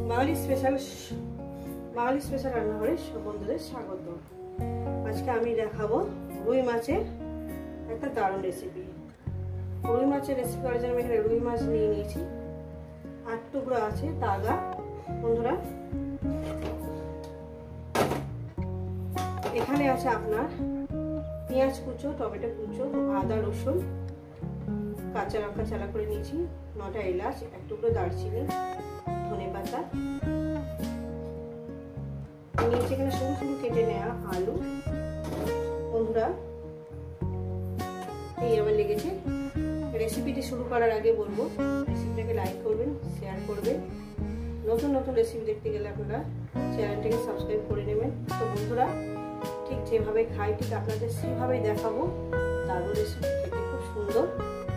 বাঙালি special রান্নাঘরে সব বন্ধুদের স্বাগত। আজকে আমি দেখাবো রুই মাছের একটা দারুণ রেসিপি। রুই মাছের রেসিপি করার জন্য আমি এখানে রুই মাছ নিয়ে নিয়েছি, 8 টুকরো আছে তাজা। বন্ধুরা এখানে আছে আপনার পেঁয়াজ কুচো, টমেটো কুচো, আদা রসুন, কাঁচা লঙ্কা চালা করে নিয়েছি, 9টা এলাচ, 1 টুকরো দারচিনি, ধনে পাতা নিয়েছি, এখানে সরু সরু কেটে নেওয়া আলু। বন্ধুরা এই আমার লেগেছে। রেসিপিটি শুরু করার আগে বলবো রেসিপিটাকে লাইক করবেন, শেয়ার করবেন। নতুন নতুন রেসিপি দেখতে গেলে আপনারা চ্যানেলটাকে সাবস্ক্রাইব করে নেবেন। তো বন্ধুরা ঠিক যেভাবে খাই ঠিক আপনাদের সেভাবেই দেখাবো। দারুণ রেসিপি, খেতে খুব সুন্দর।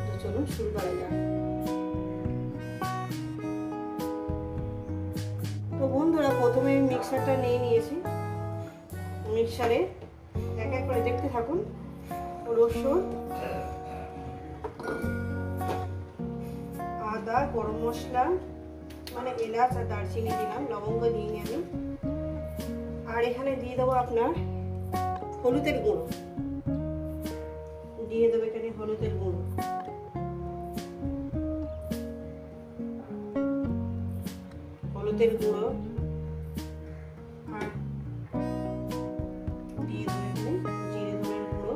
তো চলুন শুরু করা যাক। তো বন্ধুরা প্রথমে মিক্সারটা নিয়ে নিয়েছি। মিক্সারে এক এক করে দেখতে থাকুন। রসুন, আদা, গরম মশলা মানে এলাচ আর দারচিনি দিলাম, লবঙ্গ দিইনি আমি। আর এখানে দিয়ে দেবো আপনার হলুদের গুঁড়ো, দিয়ে দেবো এখানে হলুদের গুঁড়ো, হলুদের গুঁড়ো, আর দিয়ে দেবো এখানে জিরে ধনের গুঁড়ো,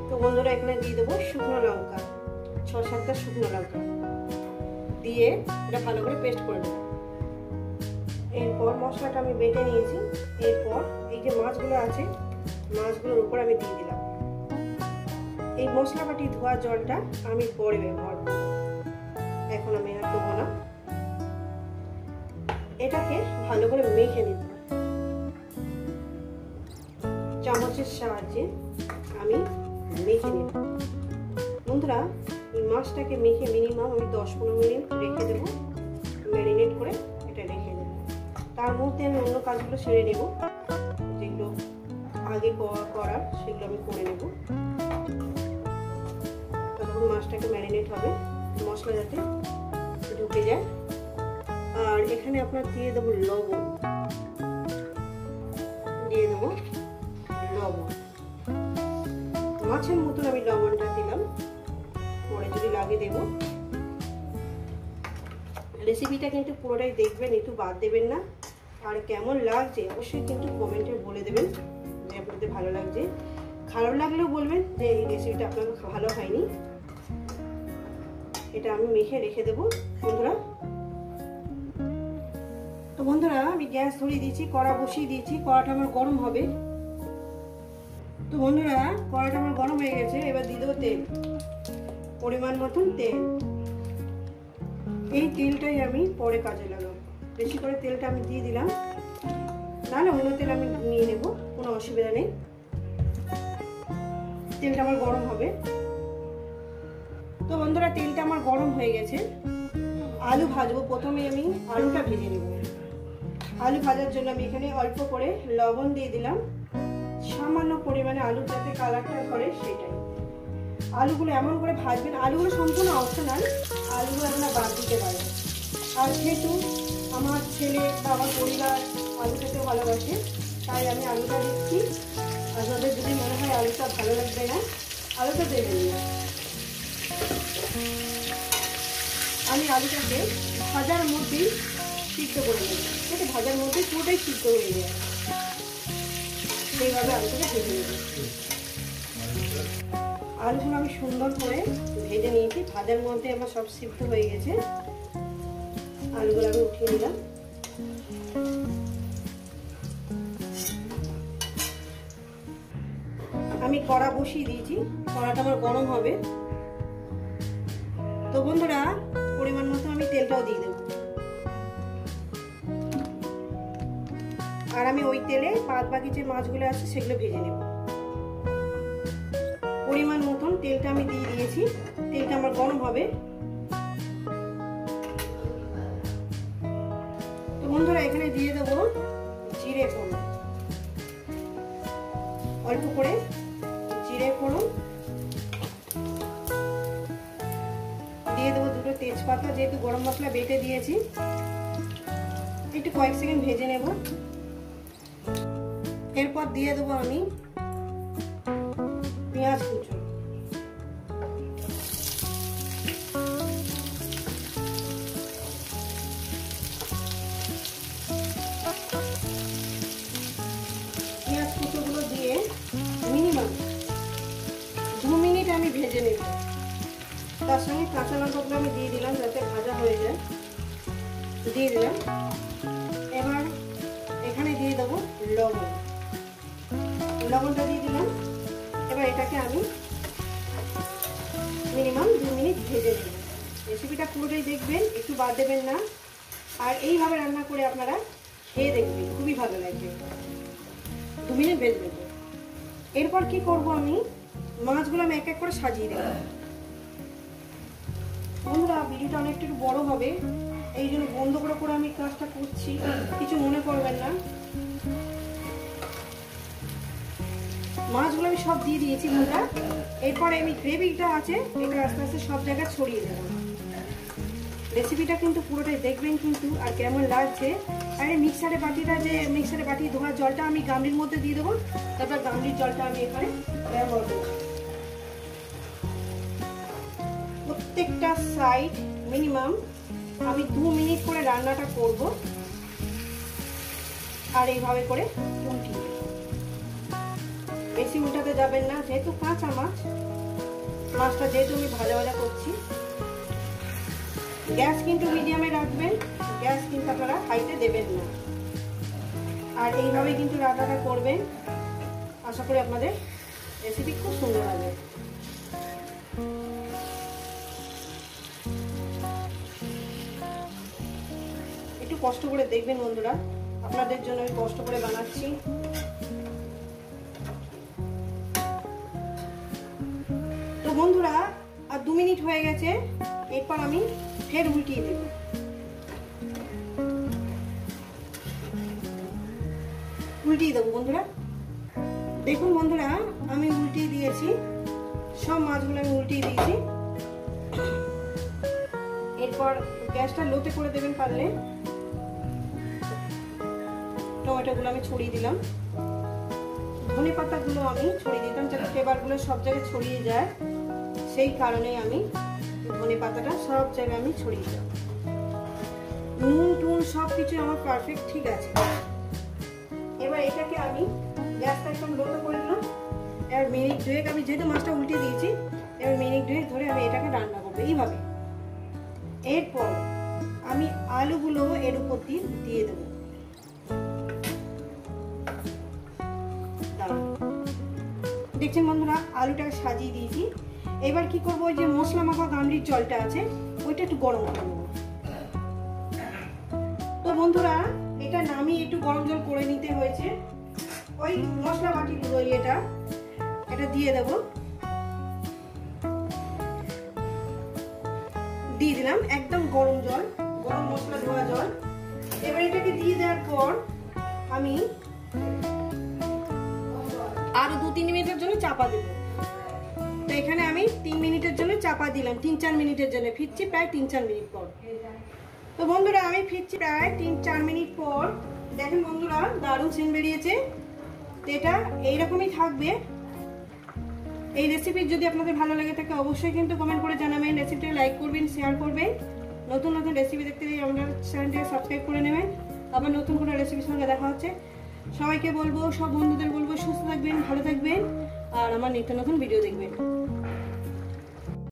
তো বন্ধুরা এখানে দিয়ে দেবো শুকনো লঙ্কা, 6-7টা শুকনো লঙ্কা দিয়ে এটা ভালো করে পেস্ট করে দেবো। এরপর মশলাটা আমি বেটে নিয়েছি। এরপর এই যে মাছগুলো আছে, মাছগুলোর উপর আমি দিয়ে দিলাম। এই মশলা বাটি ধোয়া জলটা আমি পরে ব্যবহার করব, এখন আমি আর দেবো না। এটাকে ভালো করে মেখে নিতে হবে। চামচের সাহায্যে আমি মেখে নিব। বন্ধুরা এই মাছটাকে মেখে মিনিমাম আমি 10-15 মিনিট রেখে দেবো, ম্যারিনেট করে এটা রেখে দেবো। তার মধ্যে আমি অন্য কাজগুলো সেরে নেব, যেগুলো আগে করার সেগুলো আমি করে নেব। তখন মাছটাকে ম্যারিনেট হবে, মশলা যাতে ঢুকে যায়। আর এখানে আপনার দিয়ে দেবো লবণ, দিয়ে দেবো লবণ, মাছের মতন আমি লবণটা দিলাম, পরে যদি লাগে দেব। রেসিপিটা কিন্তু পুরোটাই দেখবেন, একটু বাদ দেবেন না। আর কেমন লাগছে অবশ্যই কিন্তু কমেন্টে বলে দেবেন যে আপনাদের ভালো লাগছে। খারাপ লাগলেও বলবেন যে এই রেসিপিটা আপনাদের ভালো হয়নি। এটা আমি মেখে রেখে দেবো বন্ধুরা। তো বন্ধুরা আমি গ্যাস ধরিয়ে দিয়েছি, কড়া বসিয়ে দিয়েছি, কড়াটা আমার গরম হবে। তো বন্ধুরা কড়াটা আমার গরম হয়ে গেছে, এবার দিয়ে দেবো তেল, পরিমাণ মতন তেল। এই তেলটাই আমি পরে কাজে লাগাবো। বেশি করে তেলটা আমি দিয়ে দিলাম, নাহলে অন্য তেল আমি নিয়ে নেব, কোনো অসুবিধা নেই। তেলটা আমার গরম হবে। তো বন্ধুরা তেলটা আমার গরম হয়ে গেছে। আলু ভাজবো। প্রথমে আমি আলুটা ভেজে নেব। আলু ভাজার জন্য আমি এখানে অল্প করে লবণ দিয়ে দিলাম, সামান্য পরিমাণে আলু যাতে কালারটা ধরে সেটাই। আলুগুলো এমন করে ভাজবেন, আলুগুলো সম্পূর্ণ অপশনাল, আলুগুলো আপনারা বাদ দিতে পারেন। আর যেহেতু আমার ছেলে বা আমার পরিবার আলু খেতে ভালোবাসে, তাই আমি আলুটা দিচ্ছি। আপনাদের যদি মনে হয় আলুটা ভালো লাগবে না, আলুটা দেবেন না। আমি আলুটাকে ভাজার মধ্যেই সিদ্ধ করে নেব, যাতে ভাজার মধ্যে পুরোটাই সিদ্ধ হয়ে যায়, সেইভাবে আলুটাকে ভেজে নেব। আলুগুলো আমি সুন্দর করে ভেজে নিয়েছি, ভাজার মধ্যে আমার সব সিদ্ধ হয়ে গেছে। আলুগুলো আমি উঠিয়ে নিলাম। আমি কড়া বসিয়ে দিয়েছি, কড়াটা আমার গরম হবে। তো বন্ধুরা পরিমাণ মতো আমি তেলটাও দিয়ে দেবো। আর আমি ওই তেলে বাদ বাকি যে মাছগুলো আছে সেগুলো ভেজে নেব। পরিমাণ মতন তেলটা আমি দিয়ে দিয়েছি, তেলটা আমার গরম হবে। তো বন্ধুরা এখানে দিয়ে দেবো জিরে ফোড়ন। অল্প করে জিরে ফোড়ন দিয়ে দেবো, দুটো তেজপাতা, যেহেতু গরম মশলা বেটে দিয়েছি একটু কয়েক সেকেন্ড ভেজে নেব। এরপর দিয়ে দেবো আমি পেঁয়াজ কুচো, পেঁয়াজ কুচোগুলো দিয়ে মিনিমাম 2 মিনিট আমি ভেজে নেব। তার সঙ্গে কাঁচা লঙ্কাগুলো আমি দিয়ে দিলাম যাতে ভাজা হয়ে যায়, দিয়ে দিলাম। এবার এখানে দিয়ে দেবো লবণ, লবণটা দিয়ে দিলাম। এবার এটাকে আমি মিনিমাম 2 মিনিট ভেজে নেব। রেসিপিটা পুরোটাই দেখবেন, একটু বাদ দেবেন না। আর এইভাবে রান্না করে আপনারা খেয়ে দেখবেন, খুবই ভালো লাগবে। 2 মিনিট ভেজে নেব। এরপর কি করব, আমি মাছগুলো আমি এক এক করে সাজিয়ে দেব। বন্ধুরা ভিডিওটা অনেকটা একটু বড় হবে, এই জন্য বন্ধ করে আমি কাজটা করছি, কিছু মনে করবেন না। মাছগুলো আমি সব দিয়ে দিয়েছি বন্ধুরা। এরপরে আমি গ্রেভিটা আছে এটা আস্তে আস্তে সব জায়গায় ছড়িয়ে দেবো। রেসিপিটা কিন্তু পুরোটাই দেখবেন কিন্তু, আর কেমন লাগছে। আর এই মিক্সারে বাটি ধোয়া জলটা আমি গামলির মধ্যে দিয়ে দেবো, তারপর গামলির জলটা আমি এখানে ব্যবহার করব। প্রত্যেকটা সাইড মিনিমাম আমি 2 মিনিট করে রান্নাটা করব। আর এইভাবে করে উল্টিয়ে, বেশি উল্টাতে যাবেন না, যেহেতু কাঁচা মাছটা যেহেতু আমি ভাজা ভাজা করছি। গ্যাস কিন্তু মিডিয়ামে রাখবেন, গ্যাস কিন্তু আপনারা হাইতে দেবেন না। আর এইভাবে কিন্তু রান্নাটা করবেন, আশা করি আপনাদের রেসিপি খুব সুন্দর হবে। একটু কষ্ট করে দেখবেন বন্ধুরা, আপনাদের জন্য আমি কষ্ট করে বানাচ্ছি। তো বন্ধুরা আর 2 মিনিট হয়ে গেছে, এরপর আমি ফের উল্টিয়ে দেব। উল্টিয়ে দেবো বন্ধুরা। দেখুন বন্ধুরা আমি উল্টিয়ে দিয়েছি, সব মাছগুলো আমি উল্টিয়ে দিয়েছি। এরপর গ্যাসটা লোতে করে দেবেন পারলে। টমেটোগুলো আমি ছড়িয়ে দিলাম, ধনে পাতাগুলো আমি ছড়িয়ে দিতাম যাতে ফ্লেভারগুলো সব জায়গায় ছড়িয়ে যায়, সেই কারণেই আমি ধনে পাতাটা সব জায়গায় আমি ছড়িয়ে দিলাম। নুন টুন সব কিছু আমার পারফেক্ট ঠিক আছে। এবার এটাকে আমি গ্যাসটা একদম লোতে করে দিলাম। এবার মিনিট 2 আমি যেহেতু মাছটা উল্টে দিয়েছি, এবার মিনিট 2 ধরে আমি এটাকে রান্না করবো এইভাবে। এরপর আমি আলুগুলো এর উপর দিয়ে দেবো। দেখছেন বন্ধুরা আলুটাকে সাজিয়ে দিয়েছি। এবার কি করবো, ওই যে মশলা মাখা গামলির জলটা আছে ওইটা একটু গরম করে নেবো। তো বন্ধুরা এটা নামিয়ে একটু গরম জল করে নিতে হয়েছে। ওই মশলা বাটিগুলো এটা দিয়ে দেবো, দিয়ে দিলাম একদম গরম জল, গরম মশলা ধোয়া জল। এবার এটাকে দিয়ে দেওয়ার পর আমি আরো 2-3 মিনিটের জন্য চাপা দেব। তো এখানে আমি 3 মিনিটের জন্য চাপা দিলাম, 3-4 মিনিটের জন্য। ফিরছি প্রায় 3-4 মিনিট পর। তো বন্ধুরা আমি ফিরছি প্রায় 3-4 মিনিট পর। দেখেন বন্ধুরা দারুণ সেন্ট বেরিয়েছে। তো এটা এইরকমই থাকবে। এই রেসিপি যদি আপনাদের ভালো লাগে থাকে অবশ্যই কিন্তু কমেন্ট করে জানাবেন, রেসিপিটা লাইক করবেন, শেয়ার করবেন। নতুন নতুন রেসিপি দেখতে গেলে আমাদের চ্যানেলটাকে সাবস্ক্রাইব করে নেবেন। আবার নতুন কোনো রেসিপির সঙ্গে দেখা হচ্ছে। সবাইকে বলবো, সব বন্ধুদের বলবো সুস্থ থাকবেন, ভালো থাকবেন আর আমার নিত্য নতুন ভিডিও দেখবেন।